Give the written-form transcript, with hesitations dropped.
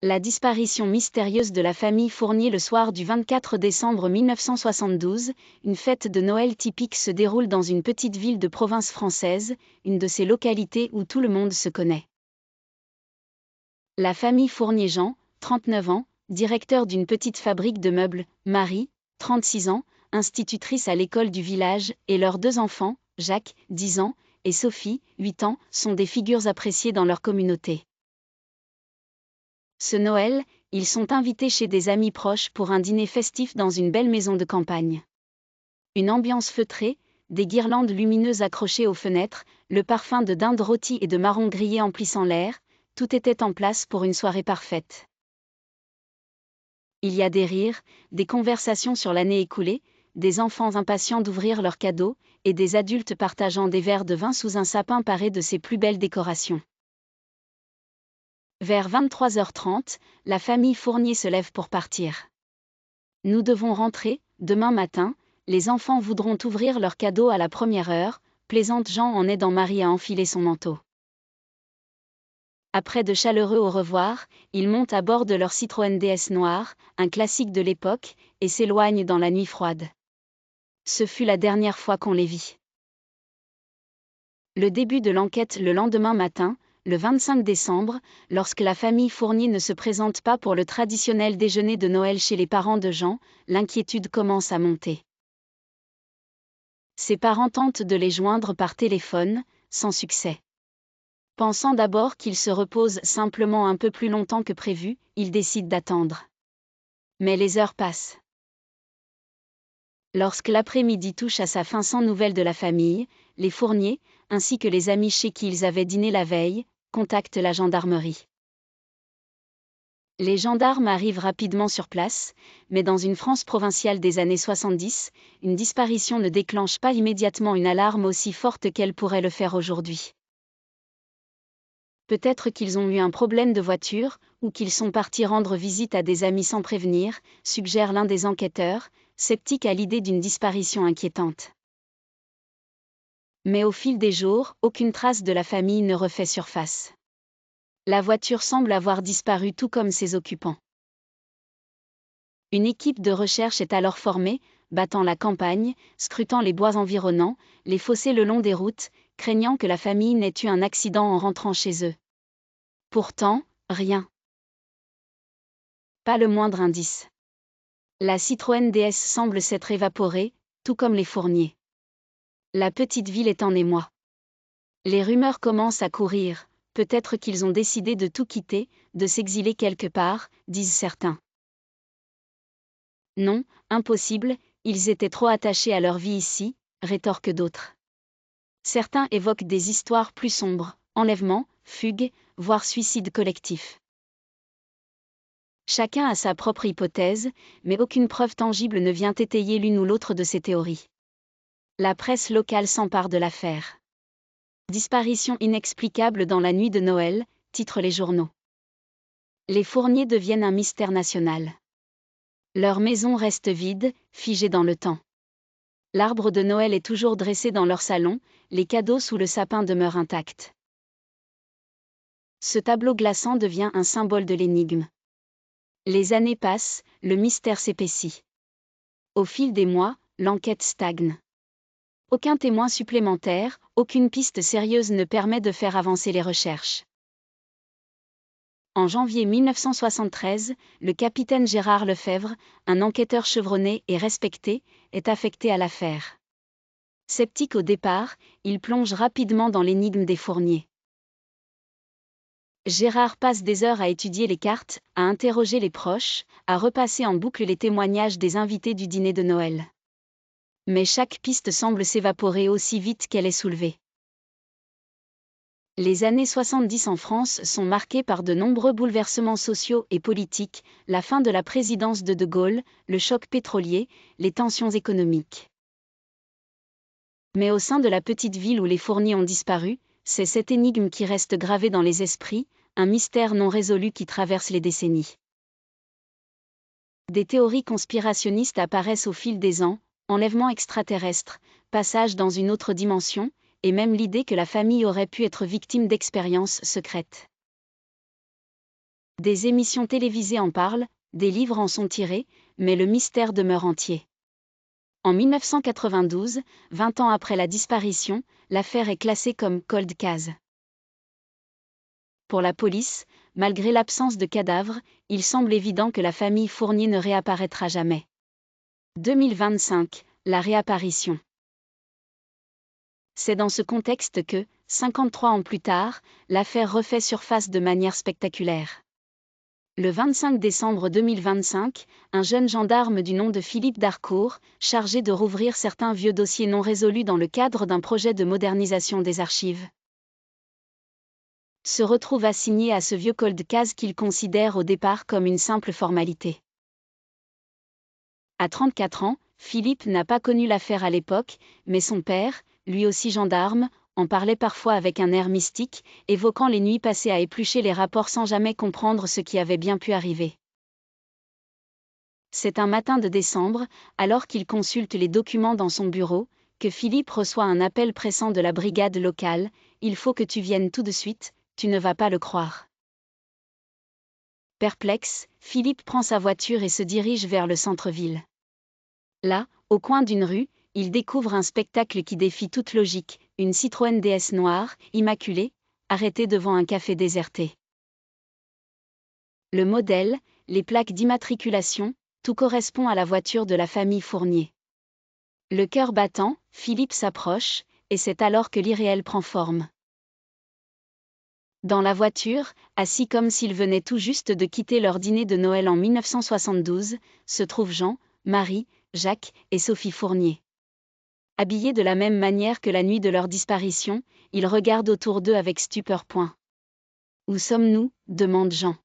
La disparition mystérieuse de la famille Fournier le soir du 24 décembre 1972, une fête de Noël typique se déroule dans une petite ville de province française, une de ces localités où tout le monde se connaît. La famille Fournier-Jean, 39 ans, directeur d'une petite fabrique de meubles, Marie, 36 ans, institutrice à l'école du village, et leurs deux enfants, Jacques, 10 ans, et Sophie, 8 ans, sont des figures appréciées dans leur communauté. Ce Noël, ils sont invités chez des amis proches pour un dîner festif dans une belle maison de campagne. Une ambiance feutrée, des guirlandes lumineuses accrochées aux fenêtres, le parfum de dinde rôtie et de marron grillé emplissant l'air, tout était en place pour une soirée parfaite. Il y a des rires, des conversations sur l'année écoulée, des enfants impatients d'ouvrir leurs cadeaux, et des adultes partageant des verres de vin sous un sapin paré de ses plus belles décorations. Vers 23h30, la famille Fournier se lève pour partir. Nous devons rentrer, demain matin, les enfants voudront ouvrir leurs cadeaux à la première heure, plaisante Jean en aidant Marie à enfiler son manteau. Après de chaleureux au revoir, ils montent à bord de leur Citroën DS noir, un classique de l'époque, et s'éloignent dans la nuit froide. Ce fut la dernière fois qu'on les vit. Le début de l'enquête le lendemain matin, le 25 décembre, lorsque la famille Fournier ne se présente pas pour le traditionnel déjeuner de Noël chez les parents de Jean, l'inquiétude commence à monter. Ses parents tentent de les joindre par téléphone, sans succès. Pensant d'abord qu'ils se reposent simplement un peu plus longtemps que prévu, ils décident d'attendre. Mais les heures passent. Lorsque l'après-midi touche à sa fin sans nouvelles de la famille, les Fournier, ainsi que les amis chez qui ils avaient dîné la veille, contactent la gendarmerie. Les gendarmes arrivent rapidement sur place, mais dans une France provinciale des années 70, une disparition ne déclenche pas immédiatement une alarme aussi forte qu'elle pourrait le faire aujourd'hui. Peut-être qu'ils ont eu un problème de voiture, ou qu'ils sont partis rendre visite à des amis sans prévenir, suggère l'un des enquêteurs, sceptique à l'idée d'une disparition inquiétante. Mais au fil des jours, aucune trace de la famille ne refait surface. La voiture semble avoir disparu tout comme ses occupants. Une équipe de recherche est alors formée, battant la campagne, scrutant les bois environnants, les fossés le long des routes, craignant que la famille n'ait eu un accident en rentrant chez eux. Pourtant, rien. Pas le moindre indice. La Citroën DS semble s'être évaporée, tout comme les Fournier. La petite ville est en émoi. Les rumeurs commencent à courir, peut-être qu'ils ont décidé de tout quitter, de s'exiler quelque part, disent certains. Non, impossible, ils étaient trop attachés à leur vie ici, rétorquent d'autres. Certains évoquent des histoires plus sombres, enlèvements, fugues, voire suicides collectifs. Chacun a sa propre hypothèse, mais aucune preuve tangible ne vient étayer l'une ou l'autre de ces théories. La presse locale s'empare de l'affaire. Disparition inexplicable dans la nuit de Noël, titrent les journaux. Les Fournier deviennent un mystère national. Leur maison reste vide, figée dans le temps. L'arbre de Noël est toujours dressé dans leur salon, les cadeaux sous le sapin demeurent intacts. Ce tableau glaçant devient un symbole de l'énigme. Les années passent, le mystère s'épaissit. Au fil des mois, l'enquête stagne. Aucun témoin supplémentaire, aucune piste sérieuse ne permet de faire avancer les recherches. En janvier 1973, le capitaine Gérard Lefebvre, un enquêteur chevronné et respecté, est affecté à l'affaire. Sceptique au départ, il plonge rapidement dans l'énigme des Fournier. Gérard passe des heures à étudier les cartes, à interroger les proches, à repasser en boucle les témoignages des invités du dîner de Noël. Mais chaque piste semble s'évaporer aussi vite qu'elle est soulevée. Les années 70 en France sont marquées par de nombreux bouleversements sociaux et politiques, la fin de la présidence de De Gaulle, le choc pétrolier, les tensions économiques. Mais au sein de la petite ville où les Fournier ont disparu, c'est cette énigme qui reste gravée dans les esprits, un mystère non résolu qui traverse les décennies. Des théories conspirationnistes apparaissent au fil des ans, enlèvement extraterrestre, passage dans une autre dimension, et même l'idée que la famille aurait pu être victime d'expériences secrètes. Des émissions télévisées en parlent, des livres en sont tirés, mais le mystère demeure entier. En 1992, 20 ans après la disparition, l'affaire est classée comme cold case. Pour la police, malgré l'absence de cadavre, il semble évident que la famille Fournier ne réapparaîtra jamais. 2025, la réapparition. C'est dans ce contexte que, 53 ans plus tard, l'affaire refait surface de manière spectaculaire. Le 25 décembre 2025, un jeune gendarme du nom de Philippe Darcourt, chargé de rouvrir certains vieux dossiers non résolus dans le cadre d'un projet de modernisation des archives, se retrouve assigné à ce vieux cold case qu'il considère au départ comme une simple formalité. À 34 ans, Philippe n'a pas connu l'affaire à l'époque, mais son père, lui aussi gendarme, en parlait parfois avec un air mystique, évoquant les nuits passées à éplucher les rapports sans jamais comprendre ce qui avait bien pu arriver. C'est un matin de décembre, alors qu'il consulte les documents dans son bureau, que Philippe reçoit un appel pressant de la brigade locale. « Il faut que tu viennes tout de suite, tu ne vas pas le croire. » Perplexe, Philippe prend sa voiture et se dirige vers le centre-ville. Là, au coin d'une rue, il découvre un spectacle qui défie toute logique, une Citroën DS noire, immaculée, arrêtée devant un café déserté. Le modèle, les plaques d'immatriculation, tout correspond à la voiture de la famille Fournier. Le cœur battant, Philippe s'approche, et c'est alors que l'irréel prend forme. Dans la voiture, assis comme s'ils venaient tout juste de quitter leur dîner de Noël en 1972, se trouvent Jean, Marie, Jacques et Sophie Fournier. Habillés de la même manière que la nuit de leur disparition, ils regardent autour d'eux avec stupeur. « Où sommes-nous ? demande Jean.